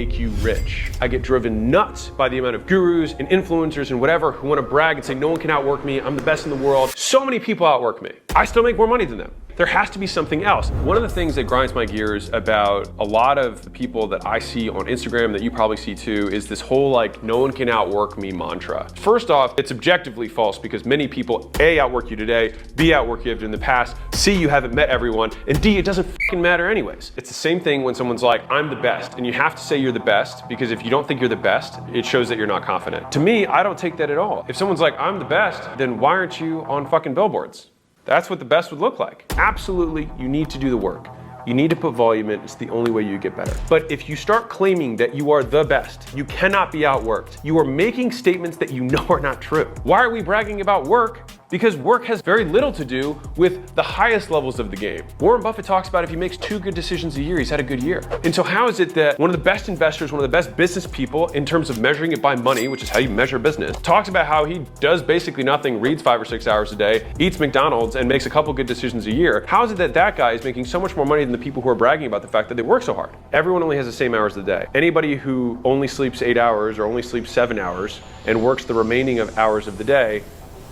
make you rich. I get driven nuts by the amount of gurus and influencers and whatever who want to brag and say, no one can outwork me, I'm the best in the world. So many people outwork me. I still make more money than them. There has to be something else. One of the things that grinds my gears about a lot of the people that I see on Instagram that you probably see too is this whole like, no one can outwork me mantra. First off, it's objectively false because many people A, outwork you today, B, outwork you in the past, C, you haven't met everyone, and D, it doesn't fucking matter anyways. It's the same thing when someone's like, I'm the best, and you have to say you're the best because if you don't think you're the best, it shows that you're not confident. To me, I don't take that at all. If someone's like, I'm the best, then why aren't you on fucking billboards? That's what the best would look like. Absolutely, you need to do the work. You need to put volume in, it's the only way you get better. But if you start claiming that you are the best, you cannot be outworked. You are making statements that you know are not true. Why are we bragging about work? Because work has very little to do with the highest levels of the game. Warren Buffett talks about if he makes 2 good decisions a year, he's had a good year. And so how is it that one of the best investors, one of the best business people in terms of measuring it by money, which is how you measure business, talks about how he does basically nothing, reads 5 or 6 hours a day, eats McDonald's, and makes a couple good decisions a year. How is it that that guy is making so much more money than the people who are bragging about the fact that they work so hard? Everyone only has the same hours a day. Anybody who only sleeps 8 hours or only sleeps 7 hours and works the remaining of hours of the day,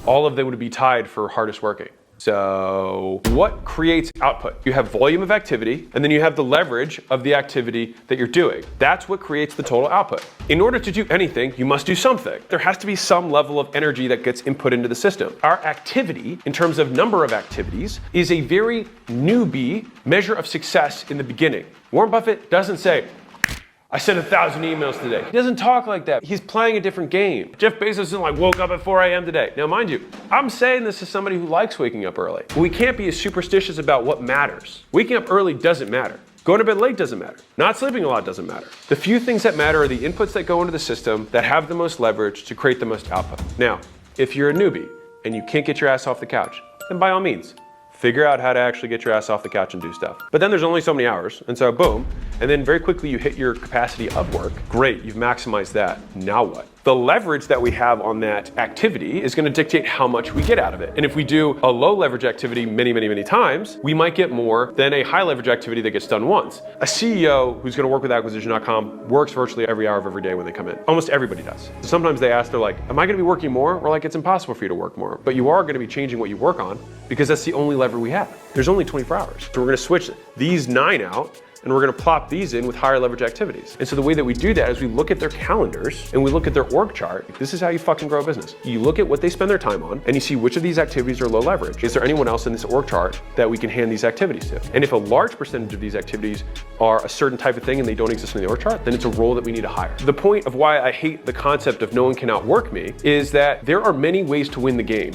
all of them would be tied for hardest working. So what creates output? You have volume of activity, and then you have the leverage of the activity that you're doing. That's what creates the total output. In order to do anything, you must do something. There has to be some level of energy that gets input into the system. Our activity, in terms of number of activities, is a very newbie measure of success in the beginning. Warren Buffett doesn't say, I sent 1,000 emails today. He doesn't talk like that. He's playing a different game. Jeff Bezos isn't like, woke up at 4 a.m. today. Now, mind you, I'm saying this as somebody who likes waking up early. We can't be as superstitious about what matters. Waking up early doesn't matter. Going to bed late doesn't matter. Not sleeping a lot doesn't matter. The few things that matter are the inputs that go into the system that have the most leverage to create the most output. Now, if you're a newbie and you can't get your ass off the couch, then by all means, figure out how to actually get your ass off the couch and do stuff. But then there's only so many hours, and so boom, and then very quickly you hit your capacity of work. Great, you've maximized that. Now what? The leverage that we have on that activity is gonna dictate how much we get out of it. And if we do a low leverage activity many times, we might get more than a high leverage activity that gets done once. A CEO who's gonna work with acquisition.com works virtually every hour of every day when they come in. Almost everybody does. Sometimes they ask, they're like, am I gonna be working more? We're like, it's impossible for you to work more, but you are gonna be changing what you work on because that's the only lever we have. There's only 24 hours. So we're gonna switch these 9 out and we're gonna plop these in with higher leverage activities. And so the way that we do that is we look at their calendars and we look at their org chart. This is how you fucking grow a business. You look at what they spend their time on and you see which of these activities are low leverage. Is there anyone else in this org chart that we can hand these activities to? And if a large percentage of these activities are a certain type of thing and they don't exist in the org chart, then it's a role that we need to hire. The point of why I hate the concept of no one can outwork me is that there are many ways to win the game.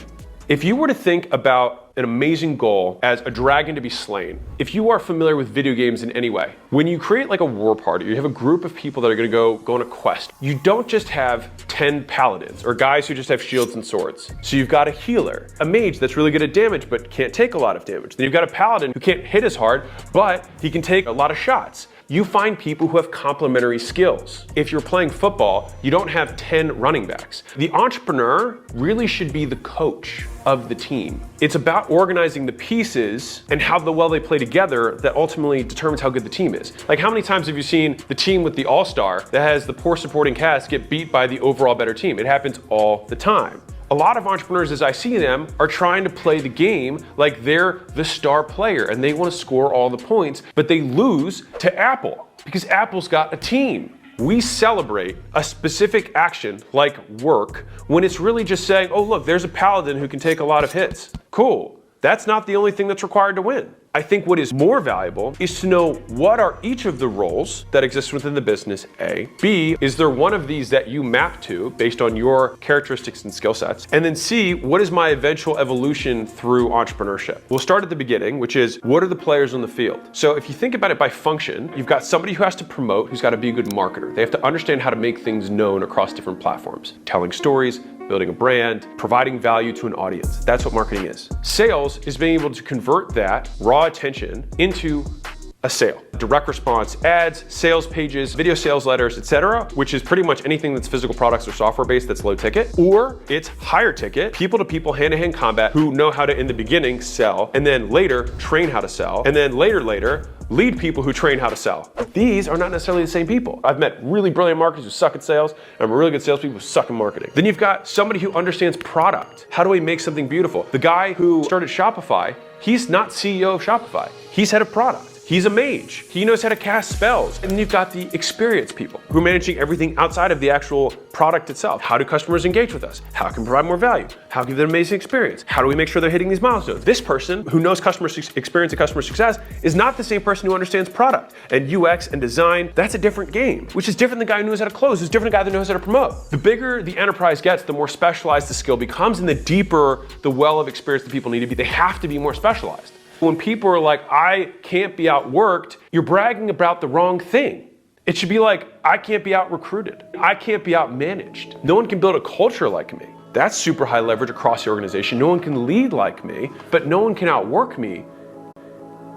If you were to think about an amazing goal as a dragon to be slain, if you are familiar with video games in any way, when you create like a war party, you have a group of people that are gonna go on a quest. You don't just have 10 paladins or guys who just have shields and swords. So you've got a healer, a mage that's really good at damage but can't take a lot of damage. Then you've got a paladin who can't hit as hard, but he can take a lot of shots. You find people who have complementary skills. If you're playing football, you don't have 10 running backs. The entrepreneur really should be the coach of the team. It's about organizing the pieces and how well they play together that ultimately determines how good the team is. Like how many times have you seen the team with the all-star that has the poor supporting cast get beat by the overall better team? It happens all the time. A lot of entrepreneurs, as I see them, are trying to play the game like they're the star player and they want to score all the points, but they lose to Apple because Apple's got a team. We celebrate a specific action like work when it's really just saying, oh look, there's a paladin who can take a lot of hits. Cool. That's not the only thing that's required to win. I think what is more valuable is to know what are each of the roles that exist within the business, A. B, is there one of these that you map to based on your characteristics and skill sets? And then C, what is my eventual evolution through entrepreneurship? We'll start at the beginning, which is what are the players on the field? So if you think about it by function, you've got somebody who has to promote, who's got to be a good marketer. They have to understand how to make things known across different platforms, telling stories, building a brand, providing value to an audience. That's what marketing is. Sales is being able to convert that raw attention into a sale. Direct response ads, sales pages, video sales letters, etc., which is pretty much anything that's physical products or software based that's low ticket, or it's higher ticket, people to people, hand-to-hand combat who know how to, in the beginning, sell, and then later train how to sell, and then later lead people who train how to sell. These are not necessarily the same people. I've met really brilliant marketers who suck at sales, and really good salespeople who suck at marketing. Then you've got somebody who understands product. How do we make something beautiful? The guy who started Shopify, he's not CEO of Shopify. He's head of product. He's a mage. He knows how to cast spells. And then you've got the experienced people who are managing everything outside of the actual product itself. How do customers engage with us? How can we provide more value? How can we give them an amazing experience? How do we make sure they're hitting these milestones? This person who knows customer experience and customer success is not the same person who understands product and UX and design. That's a different game, which is different than the guy who knows how to close, who's different than the guy that knows how to promote. The bigger the enterprise gets, the more specialized the skill becomes, and the deeper the well of experience that people need to be. They have to be more specialized. When people are like, I can't be outworked, you're bragging about the wrong thing. It should be like, I can't be out-recruited. I can't be out-managed. No one can build a culture like me. That's super high leverage across the organization. No one can lead like me, but no one can outwork me.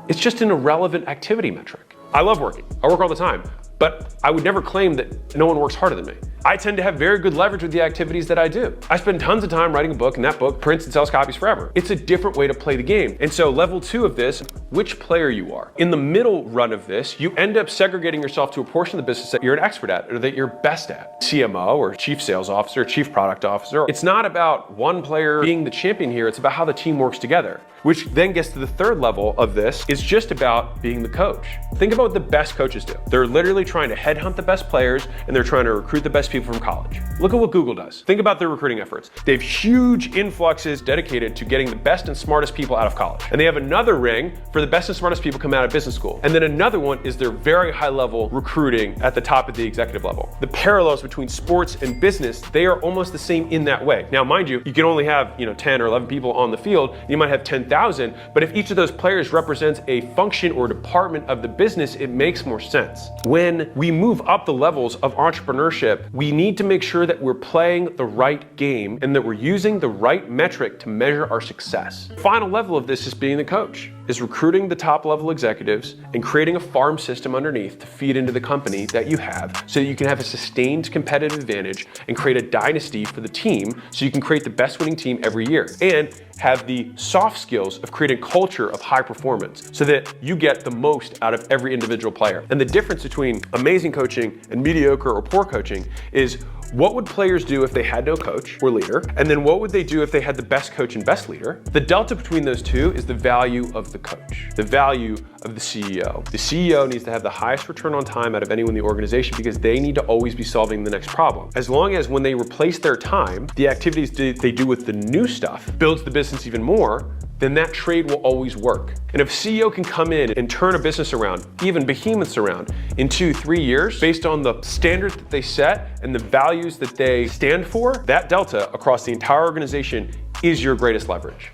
It's just an irrelevant activity metric. I love working. I work all the time, but I would never claim that no one works harder than me. I tend to have very good leverage with the activities that I do. I spend tons of time writing a book, and that book prints and sells copies forever. It's a different way to play the game. And so level 2 of this, which player you are. In the middle run of this, you end up segregating yourself to a portion of the business that you're an expert at or that you're best at. CMO or Chief Sales Officer, Chief Product Officer. It's not about one player being the champion here, it's about how the team works together. Which then gets to the third level of this, is just about being the coach. Think about what the best coaches do. They're literally trying to headhunt the best players, and they're trying to recruit the best people from college. Look at what Google does. Think about their recruiting efforts. They have huge influxes dedicated to getting the best and smartest people out of college. And they have another ring for the best and smartest people coming out of business school. And then another one is their very high level recruiting at the top of the executive level. The parallels between sports and business, they are almost the same in that way. Now, mind you, you can only have 10 or 11 people on the field. You might have 10,000, but if each of those players represents a function or department of the business, it makes more sense. When we move up the levels of entrepreneurship, we need to make sure that we're playing the right game and that we're using the right metric to measure our success. Final level of this is being the coach, is recruiting the top level executives and creating a farm system underneath to feed into the company that you have so that you can have a sustained competitive advantage and create a dynasty for the team so you can create the best winning team every year and have the soft skills of creating a culture of high performance so that you get the most out of every individual player. And the difference between amazing coaching and mediocre or poor coaching is what would players do if they had no coach or leader? And then what would they do if they had the best coach and best leader? The delta between those two is the value of the coach, the value of the CEO. The CEO needs to have the highest return on time out of anyone in the organization because they need to always be solving the next problem. As long as when they replace their time, the activities they do with the new stuff builds the business even more, then that trade will always work. And if CEO can come in and turn a business around, even behemoths around, in 2-3 years, based on the standards that they set and the values that they stand for, that delta across the entire organization is your greatest leverage.